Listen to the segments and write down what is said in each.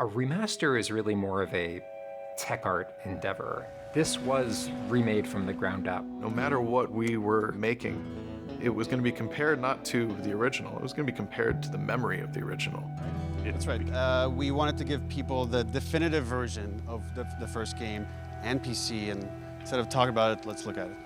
A remaster is really more of a tech art endeavor. This was remade from the ground up. No matter what we were making, it was going to be compared not to the original, it was going to be compared to the memory of the original. That's right. We wanted to give people the definitive version of the first game and PC, and instead of talking about it, let's look at it.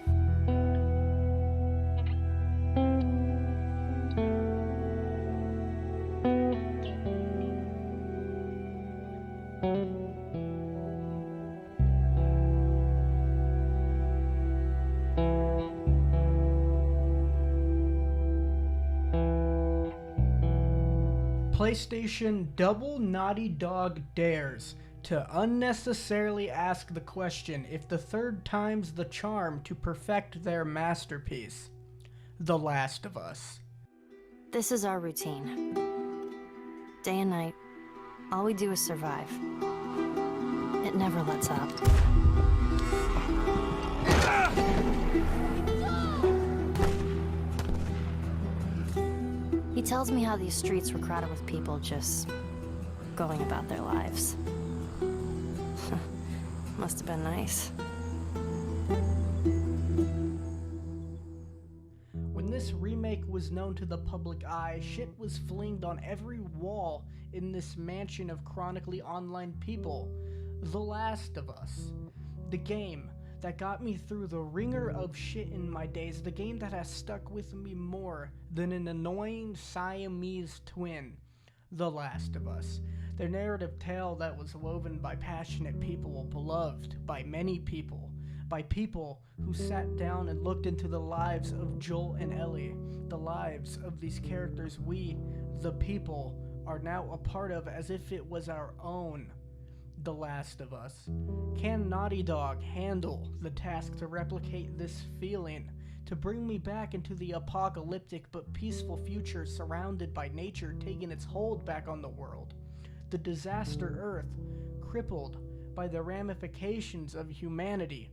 PlayStation Double Naughty Dog dares to unnecessarily ask the question if the third time's the charm to perfect their masterpiece, The Last of Us. This is our routine. Day and night, all we do is survive. It never lets up. He tells me how these streets were crowded with people just going about their lives. Must have been nice. When this remake was known to the public eye, shit was flinged on every wall in this mansion of chronically online people. The Last of Us. The game that got me through the ringer of shit in my days. The game that has stuck with me more than an annoying Siamese twin. The Last of Us. The narrative tale that was woven by passionate people, beloved by many people. By people who sat down and looked into the lives of Joel and Ellie. The lives of these characters we, the people, are now a part of as if it was our own. The Last of Us. Can Naughty Dog handle the task to replicate this feeling? To bring me back into the apocalyptic but peaceful future surrounded by nature taking its hold back on the world? The disaster Earth, crippled by the ramifications of humanity.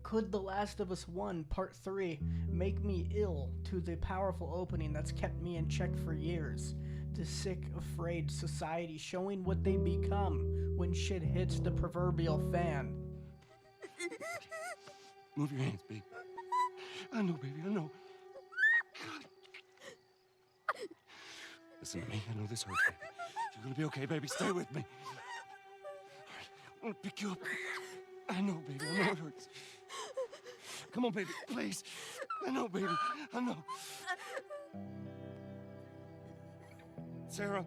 Could The Last of Us 1 Part 3 make me ill to the powerful opening that's kept me in check for years? The sick, afraid society showing what they become when shit hits the proverbial fan. Move your hands, baby. I know, baby, I know. God. Listen to me, I know this hurts, baby. You're gonna be okay, baby. Stay with me. All right, I'm gonna pick you up. I know, baby, I know it hurts. Come on, baby, please. I know, baby, I know. Sarah.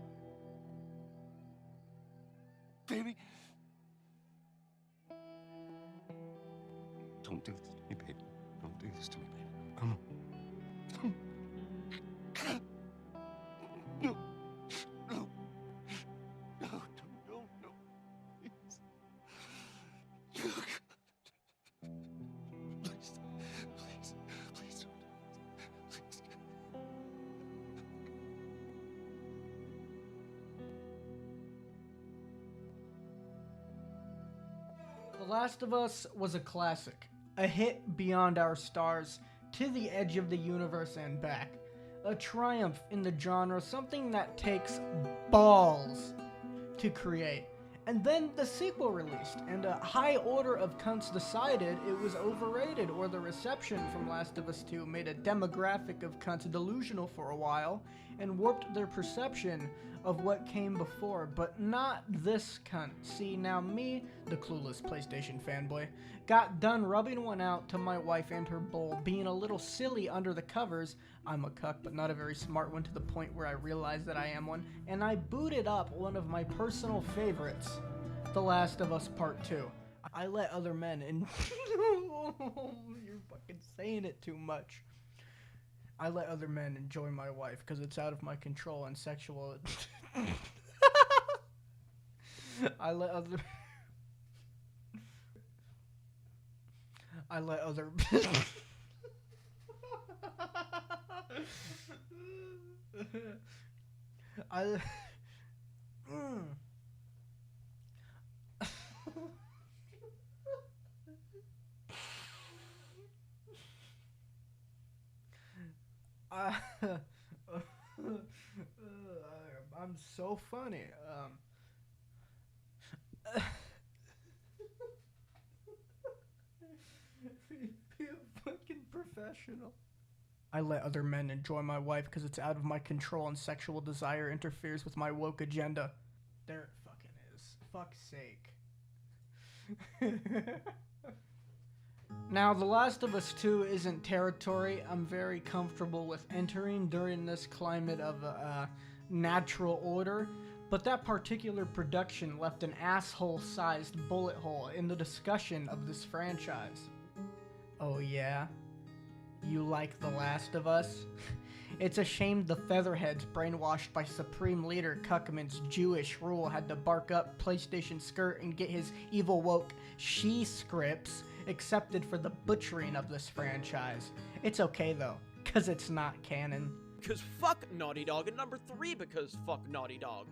Baby. Don't do this to me, baby. Don't do this to me, baby. Come on. No. No. No, no, no, no. Please. Please. Please. Please don't. Please. The Last of Us was a classic, a hit beyond our stars, to the edge of the universe and back. A triumph in the genre, something that takes balls to create. And then the sequel released, and a high order of cunts decided it was overrated, or the reception from Last of Us 2 made a demographic of cunts delusional for a while, and warped their perception of what came before, but not this cunt. See, now me, the clueless PlayStation fanboy, got done rubbing one out to my wife and her bowl, being a little silly under the covers. I'm a cuck, but not a very smart one, to the point where I realized that I am one, and I booted up one of my personal favorites, The Last of Us Part 2. I let other men in. You're fucking saying it too much. I let other men enjoy my wife because it's out of my control and sexual. I let other. I let other. I. I'm so funny. professional. I let other men enjoy my wife because it's out of my control and sexual desire interferes with my woke agenda. There it fucking is. Fuck's sake. Now, The Last of Us 2 isn't territory I'm very comfortable with entering during this climate of natural order, but that particular production left an asshole-sized bullet hole in the discussion of this franchise. Oh yeah? You like The Last of Us? It's a shame the featherheads brainwashed by Supreme Leader Cuckman's Jewish rule had to bark up PlayStation skirt and get his evil woke she scripts accepted for the butchering of this franchise. It's okay though, cause it's not canon. Because fuck Naughty Dog, and number 3 because fuck Naughty Dog.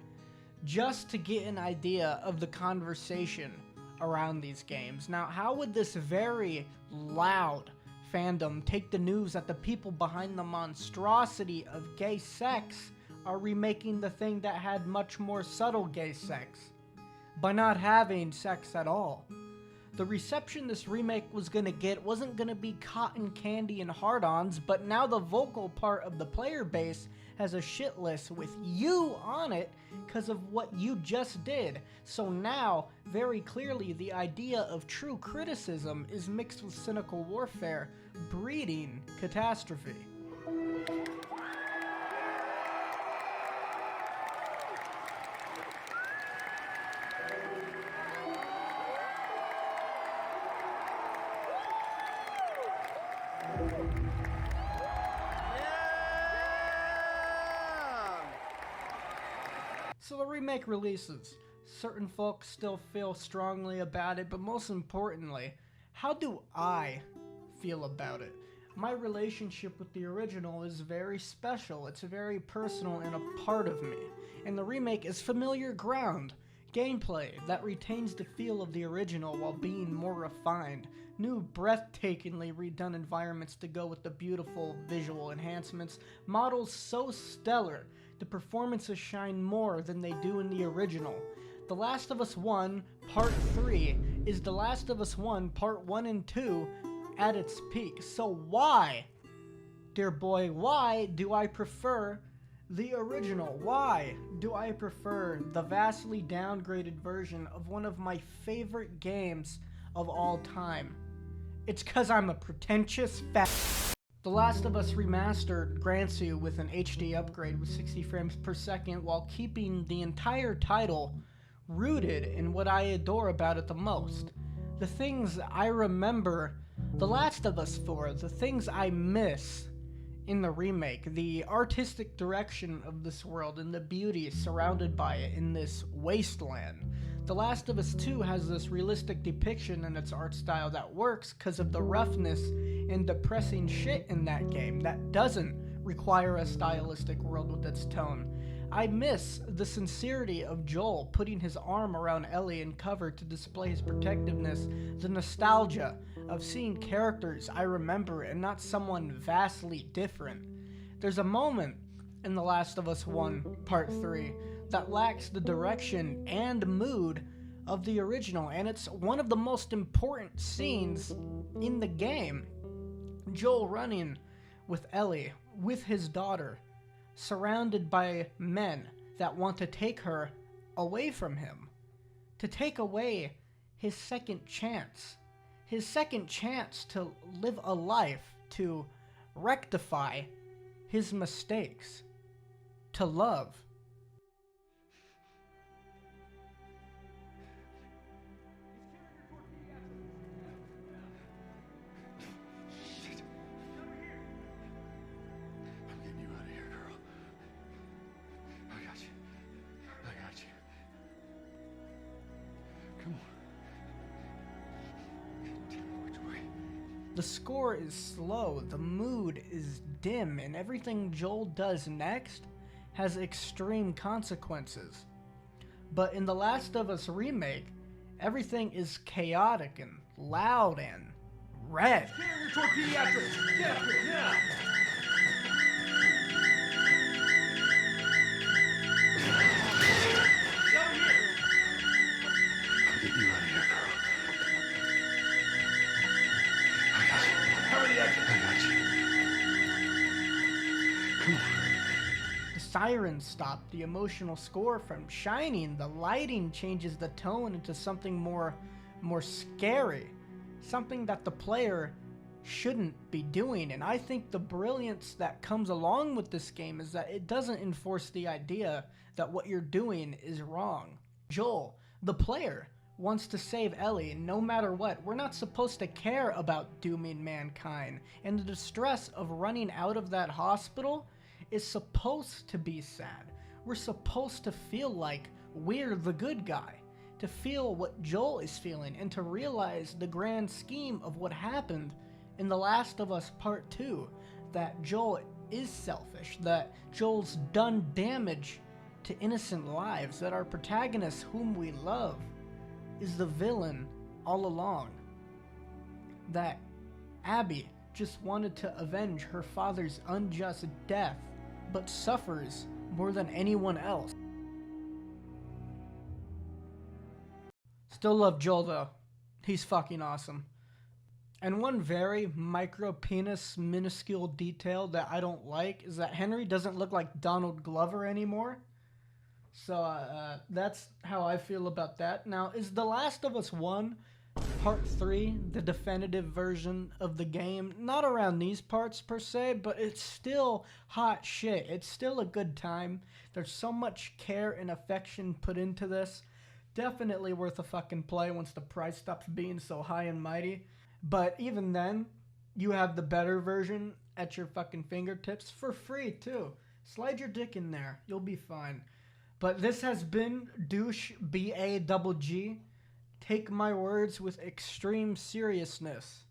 Just to get an idea of the conversation around these games. Now, how would this very loud fandom take the news that the people behind the monstrosity of gay sex are remaking the thing that had much more subtle gay sex by not having sex at all? The reception this remake was gonna get wasn't gonna be cotton candy and hard-ons, but now the vocal part of the player base has a shit list with you on it because of what you just did. So now, very clearly, the idea of true criticism is mixed with cynical warfare, breeding catastrophe. So the remake releases. Certain folks still feel strongly about it, but most importantly, how do I feel about it? My relationship with the original is very special. It's very personal and a part of me. And the remake is familiar ground. Gameplay that retains the feel of the original while being more refined. New breathtakingly redone environments to go with the beautiful visual enhancements. Models so stellar, the performances shine more than they do in the original. The Last of Us 1 Part 3 is The Last of Us 1 Part 1 and 2 at its peak. So why, dear boy, why do I prefer the original? Why do I prefer the vastly downgraded version of one of my favorite games of all time? It's cause I'm a pretentious fat. The Last of Us Remastered grants you with an HD upgrade with 60 frames per second while keeping the entire title rooted in what I adore about it the most. The things I remember The Last of Us for, the things I miss in the remake, the artistic direction of this world and the beauty surrounded by it in this wasteland. The Last of Us 2 has this realistic depiction in its art style that works because of the roughness and depressing shit in that game that doesn't require a stylistic world with its tone. I miss the sincerity of Joel putting his arm around Ellie in cover to display his protectiveness, the nostalgia of seeing characters I remember and not someone vastly different. There's a moment in The Last of Us 1 Part 3 that lacks the direction and mood of the original, and it's one of the most important scenes in the game. Joel running with Ellie, with his daughter, surrounded by men that want to take her away from him, to take away his second chance to live a life, to rectify his mistakes, to love. I'm getting you out of here, girl. I got you. I got you. Come on. Tell me which way. The score is slow, the mood is dim, and everything Joel does next has extreme consequences. But in The Last of Us remake, everything is chaotic and loud and red. I'm getting you out of here, girl. I got you. I got you. sirens stop the emotional score from shining. The lighting changes the tone into something more scary, something that the player shouldn't be doing. And I think the brilliance that comes along with this game is that it doesn't enforce the idea that what you're doing is wrong. Joel, the player, wants to save Ellie no matter what. We're not supposed to care about dooming mankind, and the distress of running out of that hospital is supposed to be sad. We're supposed to feel like we're the good guy, to feel what Joel is feeling, and to realize the grand scheme of what happened in The Last of Us Part 2, that Joel is selfish, that Joel's done damage to innocent lives, that our protagonist, whom we love, is the villain all along, that Abby just wanted to avenge her father's unjust death, but suffers more than anyone else. Still love Joel though. He's fucking awesome. And one very micro penis minuscule detail that I don't like is that Henry doesn't look like Donald Glover anymore. So that's how I feel about that. Now, is The Last of Us 1 Part 3 the definitive version of the game? Not around these parts per se, but it's still hot shit. It's still a good time. There's so much care and affection put into this. Definitely worth a fucking play once the price stops being so high and mighty. But even then, you have the better version at your fucking fingertips for free too. Slide your dick in there. You'll be fine. But this has been Douche BAGG. Take my words with extreme seriousness.